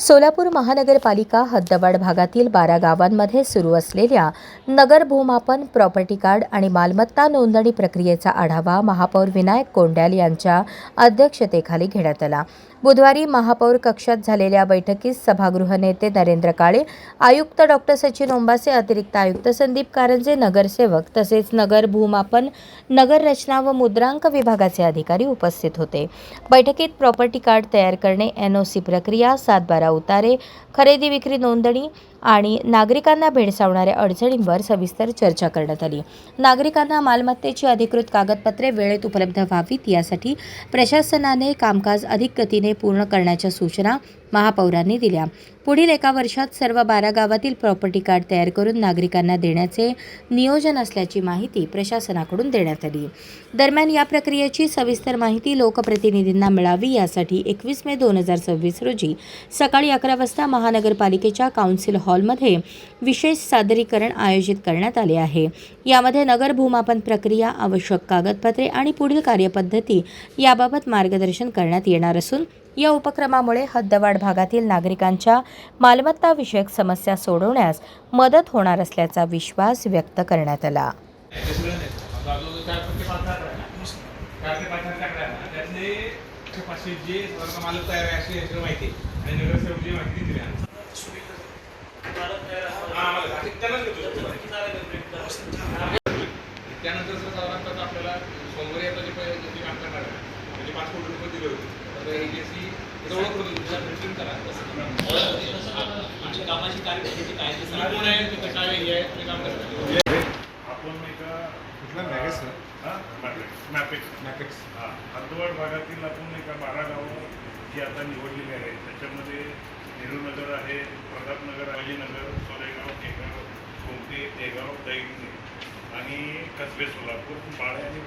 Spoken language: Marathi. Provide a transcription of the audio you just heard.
सोलापूर महानगरपालिका हद्दवाढ भागातील 12 गावांमध्ये सुरू असलेल्या नगर भूमापन, प्रॉपर्टी कार्ड आणि मालमत्ता नोंदणी प्रक्रियेचा आढावा महापौर विनायक कोंड्याल यांच्या अध्यक्षतेखाली घेण्यात आला। बुधवारी महापौर कक्षात झालेल्या बैठकीत सभागृह नेते नरेंद्र काळे, आयुक्त डॉ. सचिन ओंबासे, अतिरिक्त आयुक्त संदीप कारंजे, नगरसेवक तसेच नगर भूमापन, नगर रचना व मुद्रांक विभागाचे अधिकारी उपस्थित होते। बैठकीत प्रॉपर्टी कार्ड तयार करणे, NOC प्रक्रिया, 7/12 उतारे, खरेदी विक्री नोंदणी आणि नागरिकांना भेडसावणाऱ्या अडचणींवर सविस्तर चर्चा करण्यात आली। नागरिकांना मालमत्तेची अधिकृत कागदपत्रे वेळेत उपलब्ध व्हावीत यासाठी प्रशासनाने कामकाज अधिक गतीने पूर्ण करण्याच्या सूचना महापौरांनी दिल्या। पुढील 1 वर्षात सर्व 12 गावातील प्रॉपर्टी कार्ड तयार करून नागरिकांना देण्याचे नियोजन असल्याची माहिती प्रशासनाकडून देण्यात आली। दरम्यान या प्रक्रियेची सविस्तर माहिती लोकप्रतिनिधींना मिळावी यासाठी 21 मे 2026 रोजी सकाळी 11 वाजता महानगरपालिकेच्या काउन्सिल हॉलमध्ये विशेष सादरीकरण आयोजित करण्यात आले आहे। यामध्ये नगर भूमापन प्रक्रिया, आवश्यक कागदपत्रे आणि पुढील कार्यपद्धती याबाबत मार्गदर्शन करण्यात येणार असून या उपक्रमामुळे हद्दवाढ भागातील नागरिकांच्या मालमत्ता विषयक समस्या सोडवण्यास मदत होणार असल्याचा विश्वास व्यक्त करण्यात आला। त्यानंतर साधारणतः आपल्याला सोमवारी आता जे काम करणार आहे म्हणजे 5 कोटी रुपये दिले होते तर एजन्सी ओळख करून प्रिंटिंग करा कामाची कार्यपद्धती काय कोण आहे तिथे काय हे आहे ते काम करतात आपण एका कुठला मॅगेस मॅपिक्स हद्दवाढ भागातील आपण एका 12 गावं जी आता निवडलेली आहेत त्याच्यामध्ये नेहरूनगर आहे, प्रतापनगर, अहिल्यानगर, सोरेगाव, केगाव, कोमटे, देगाव, दैगणे आणि कसबे, सोलापूर, बाळे आणि